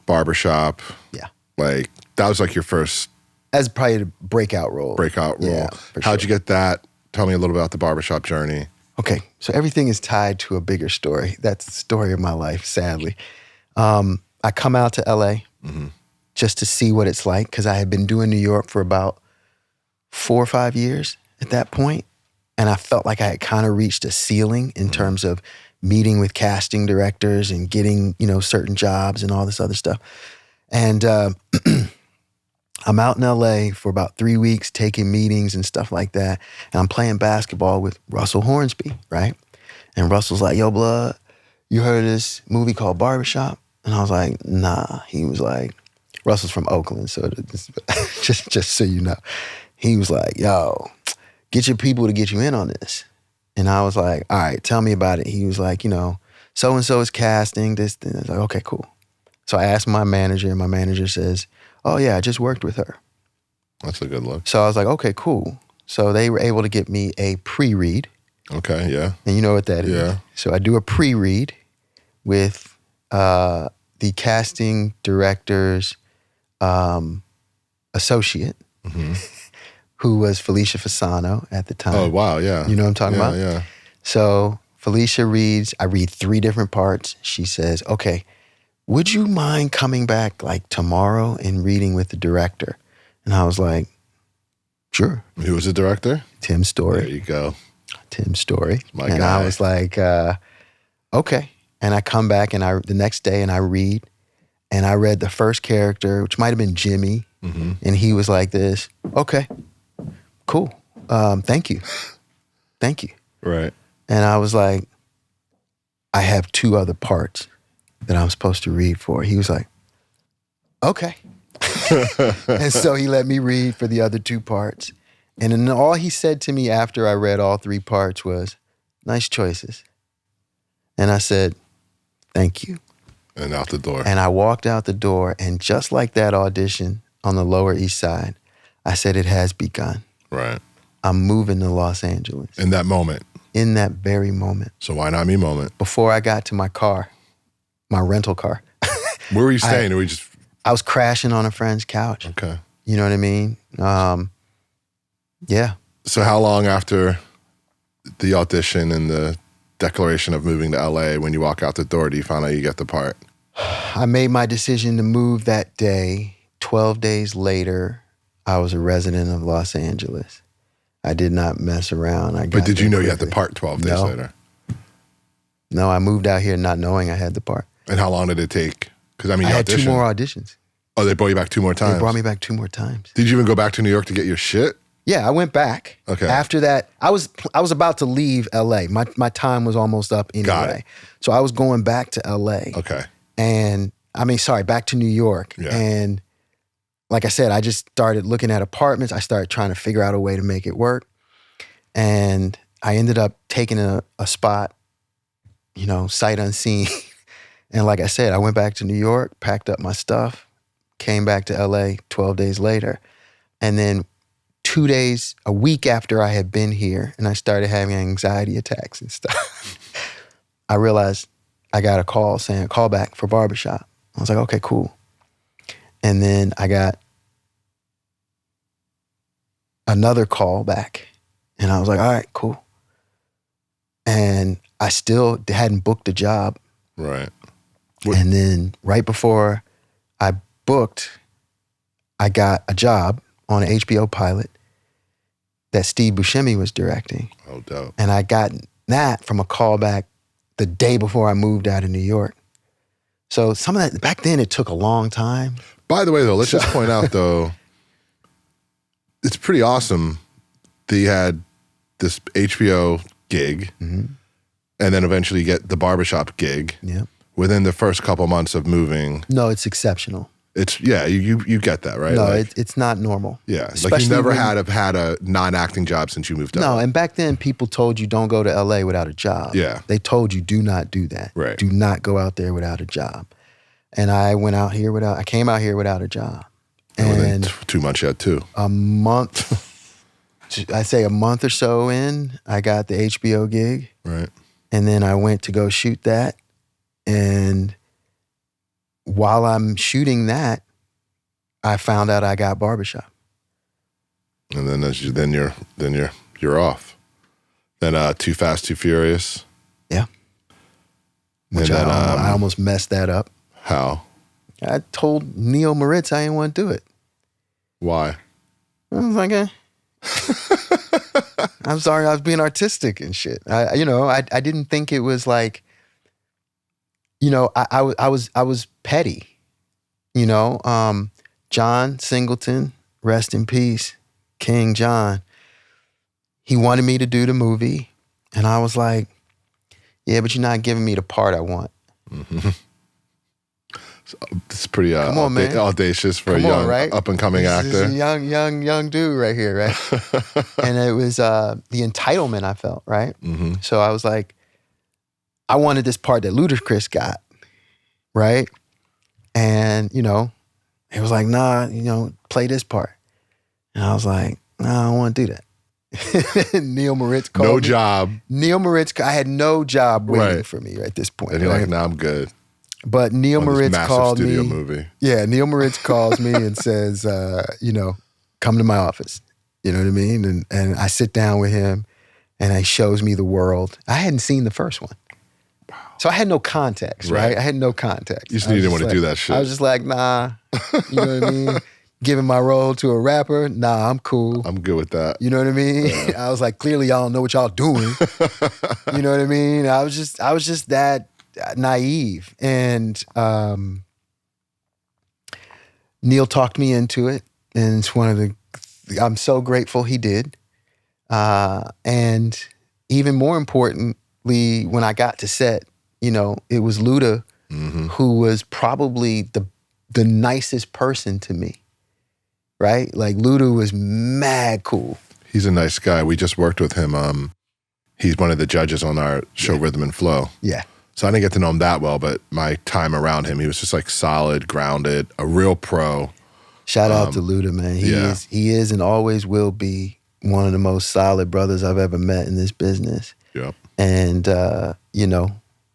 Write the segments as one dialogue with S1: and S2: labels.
S1: Barbershop.
S2: Yeah.
S1: Like, that was like your first
S2: As probably a breakout role.
S1: Yeah, How'd you get that? Tell me a little about the Barbershop journey.
S2: Okay, so everything is tied to a bigger story. That's the story of my life, sadly. I come out to LA just to see what it's like, because I had been doing New York for about 4 or 5 years at that point, and I felt like I had kind of reached a ceiling in terms of meeting with casting directors and getting, certain jobs and all this other stuff. And I'm out in LA for about 3 weeks taking meetings and stuff like that, and I'm playing basketball with Russell Hornsby, right? And Russell's like, yo, blood, you heard of this movie called Barbershop? And I was like, nah. He was like, Russell's from Oakland, so just so you know. He was like, yo, get your people to get you in on this. And I was like, all right, tell me about it. He was like, so-and-so is casting this. I was like, okay, cool. So I asked my manager, and my manager says, oh yeah, I just worked with her.
S1: That's a good look.
S2: So I was like, okay, cool. So they were able to get me a pre-read.
S1: Okay, yeah.
S2: And you know what that is.
S1: Yeah.
S2: So I do a pre-read with the casting director's associate, who was Felicia Fasano at the time.
S1: Oh, wow, yeah.
S2: You know what I'm talking about?
S1: Yeah.
S2: So Felicia reads, I read 3 different parts. She says, okay, would you mind coming back like tomorrow and reading with the director? And I was like, sure.
S1: Who was the director?
S2: Tim Story.
S1: There you go.
S2: Tim Story.
S1: My
S2: and
S1: guy.
S2: I was like, okay. And I come back the next day and I read. And I read the first character, which might have been Jimmy. And he was like this, okay, cool. Thank you. Thank you.
S1: Right.
S2: And I was like, I have 2 other parts that I'm supposed to read for. He was like, okay. And so he let me read for the other 2 parts. And then all he said to me after I read all 3 parts was, nice choices. And I said, thank you.
S1: And out the door.
S2: And I walked out the door, and just like that audition on the Lower East Side, I said, it has begun.
S1: Right.
S2: I'm moving to Los Angeles.
S1: In that moment.
S2: In that very moment.
S1: So why not me moment?
S2: Before I got to my car, my rental car.
S1: Where were you staying?
S2: I was crashing on a friend's couch.
S1: Okay.
S2: You know what I mean? Yeah.
S1: So how long after the audition and the declaration of moving to LA, when you walk out the door, do you find out you get the part?
S2: I made my decision to move that day. 12 days later, I was a resident of Los Angeles. I did not mess around.
S1: But did you know you had the part 12 days later?
S2: No, I moved out here not knowing I had the part.
S1: And how long did it take? Because I
S2: had 2 more auditions.
S1: Oh, they brought you back 2 more times?
S2: They brought me back 2 more times.
S1: Did you even go back to New York to get your shit?
S2: Yeah, I went back.
S1: Okay.
S2: After that, I was about to leave LA. My time was almost up anyway.
S1: Got it.
S2: So I was going back to LA.
S1: Okay.
S2: And back to New York.
S1: Yeah.
S2: And like I said, I just started looking at apartments. I started trying to figure out a way to make it work. And I ended up taking a spot, sight unseen. And like I said, I went back to New York, packed up my stuff, came back to LA 12 days later. And then a week after I had been here and I started having anxiety attacks and stuff, I realized I got a call saying, call back for Barbershop. I was like, okay, cool. And then I got another call back and I was like, all right, cool. And I still hadn't booked a job.
S1: Right.
S2: And then right before I booked, I got a job on an HBO pilot that Steve Buscemi was directing.
S1: Oh, dope.
S2: And I got that from a callback the day before I moved out of New York. So some of that, back then it took a long time.
S1: By the way, though, let's just point out, though, it's pretty awesome that you had this HBO gig and then eventually get the Barbershop gig within the first couple months of moving.
S2: No, it's exceptional.
S1: It's, you get that, right?
S2: No, it's not normal.
S1: Yeah, like you never had a non-acting job since you moved out.
S2: No, and back then people told you don't go to LA without a job.
S1: Yeah.
S2: They told you do not do that.
S1: Right.
S2: Do not go out there without a job. And I came out here without a job.
S1: And within 2 months you had 2.
S2: A month, I'd say a month or so in, I got the HBO gig.
S1: Right.
S2: And then I went to go shoot that. And while I'm shooting that, I found out I got Barbershop.
S1: And then you're off. Then Too Fast, Too Furious.
S2: Yeah. Which
S1: And then,
S2: I almost messed that up.
S1: How?
S2: I told Neil Moritz I didn't want to do it.
S1: Why?
S2: I was like, I'm sorry, I was being artistic and shit. I didn't think it was like, I was petty. John Singleton, rest in peace, King John. He wanted me to do the movie, and I was like, yeah, but you're not giving me the part I want.
S1: Mm-hmm. So it's pretty
S2: Come on, man.
S1: audacious for a young,
S2: right?
S1: up-and-coming actor.
S2: This is a young dude right here, right? And it was the entitlement I felt, right?
S1: Mm-hmm.
S2: So I was like, I wanted this part that Ludacris got, right? And, it was like, nah, play this part. And I was like, nah, I don't want to do that. Neil Moritz called
S1: No
S2: me.
S1: job.
S2: Neil Moritz, I had no job waiting
S1: Right.
S2: for me at this point.
S1: And you're
S2: right?
S1: like, nah, I'm good.
S2: But Neil
S1: On this
S2: Moritz
S1: massive
S2: called
S1: studio
S2: me.
S1: movie.
S2: Yeah, Neil Moritz calls me and says, come to my office. You know what I mean? And I sit down with him and he shows me the world. I hadn't seen the first one.
S1: Wow.
S2: So I had no context, right? I had no context.
S1: You just didn't want to do that shit.
S2: I was just like, nah, you know what I mean? Giving my role to a rapper, nah, I'm cool.
S1: I'm good with that.
S2: You know what I mean?
S1: Yeah.
S2: I was like, clearly y'all don't know what y'all doing. You know what I mean? I was just that naive. And Neil talked me into it. And it's I'm so grateful he did. And even more importantly, when I got to set, it was Luda
S1: Mm-hmm.
S2: who was probably the nicest person to me. Right? Like Luda was mad cool.
S1: He's a nice guy. We just worked with him. He's one of the judges on our show Rhythm and Flow.
S2: Yeah.
S1: So I didn't get to know him that well, but my time around him, he was just like solid, grounded, a real pro.
S2: Shout out to Luda, man. He is and always will be one of the most solid brothers I've ever met in this business.
S1: Yep.
S2: And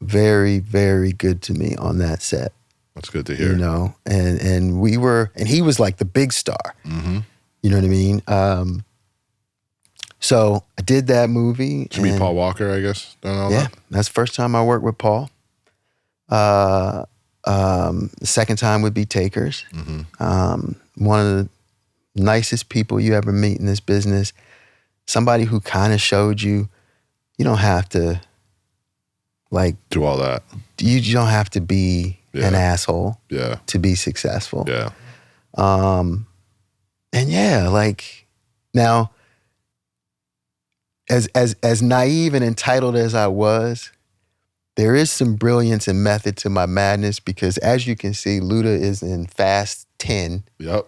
S2: very, very good to me on that set.
S1: That's good to hear.
S2: And he was like the big star.
S1: Mm-hmm.
S2: You know what I mean? So I did that movie.
S1: Did you meet Paul Walker, I guess?
S2: That's the first time I worked with Paul. The second time would be Takers.
S1: Mm-hmm.
S2: One of the nicest people you ever meet in this business. Somebody who kind of showed you don't have to
S1: do all that.
S2: You don't have to be an asshole to be successful.
S1: Yeah.
S2: Now, as naive and entitled as I was, there is some brilliance and method to my madness because as you can see, Luda is in Fast 10.
S1: Yep.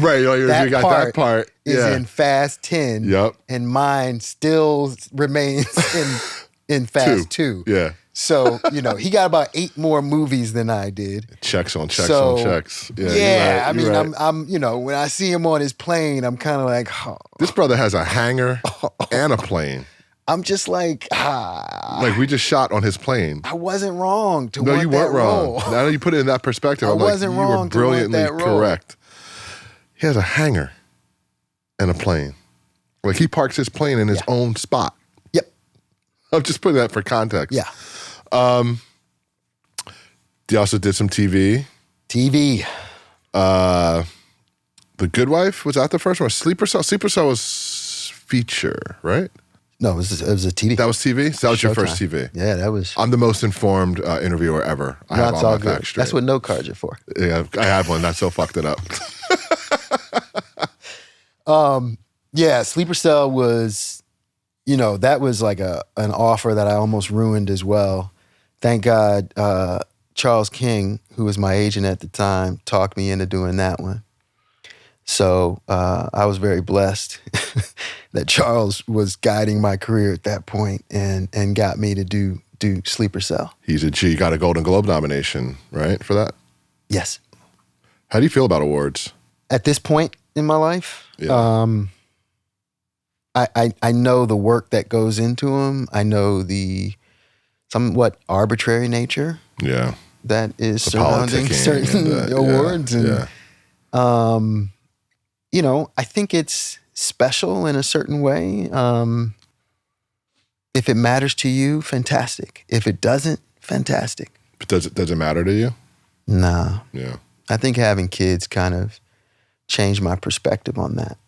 S1: Right, you got that part.
S2: Is in Fast 10.
S1: Yep.
S2: And mine still remains in Fast 2.
S1: Yeah.
S2: So, he got about 8 more movies than I did.
S1: Checks on checks on checks.
S2: Yeah,
S1: right, right.
S2: I'm when I see him on his plane, I'm kind of like, oh.
S1: This brother has a hangar and a plane.
S2: I'm just like,
S1: Like we just shot on his plane.
S2: I wasn't wrong to
S1: No,
S2: want
S1: you weren't
S2: that
S1: wrong.
S2: role.
S1: Now that you put it in that perspective, I'm
S2: wasn't
S1: like,
S2: wrong
S1: you were
S2: to want
S1: brilliantly
S2: that role.
S1: correct. He has a hangar and a plane. Like he parks his plane in his own spot.
S2: Yep.
S1: I'm just putting that for context.
S2: Yeah.
S1: You also did some TV.
S2: TV.
S1: The Good Wife, was that the first one? Sleeper Cell? Sleeper Cell was feature, right?
S2: No, it was a TV.
S1: That was TV? So that was your first
S2: Showtime.
S1: TV?
S2: Yeah, that was.
S1: I'm the most informed interviewer ever. I have
S2: That's
S1: all
S2: all
S1: my
S2: good.
S1: facts straight.
S2: That's what note cards are for.
S1: Yeah, I have one. That's so fucked it up.
S2: Yeah, Sleeper Cell was, that was like an offer that I almost ruined as well. Thank God Charles King, who was my agent at the time, talked me into doing that one. So I was very blessed that Charles was guiding my career at that point and got me to do Sleeper Cell.
S1: He's a G. You got a Golden Globe nomination, right, for that?
S2: Yes.
S1: How do you feel about awards?
S2: At this point in my life,
S1: Yeah.
S2: I know the work that goes into them. I know the somewhat arbitrary nature.
S1: Yeah.
S2: that is
S1: The
S2: surrounding
S1: politicking
S2: certain
S1: and
S2: awards.
S1: yeah.
S2: And, you know, I think it's special in a certain way. If it matters to you, fantastic. If it doesn't, fantastic.
S1: But does it matter to you?
S2: Nah.
S1: Yeah.
S2: I think having kids kind of changed my perspective on that.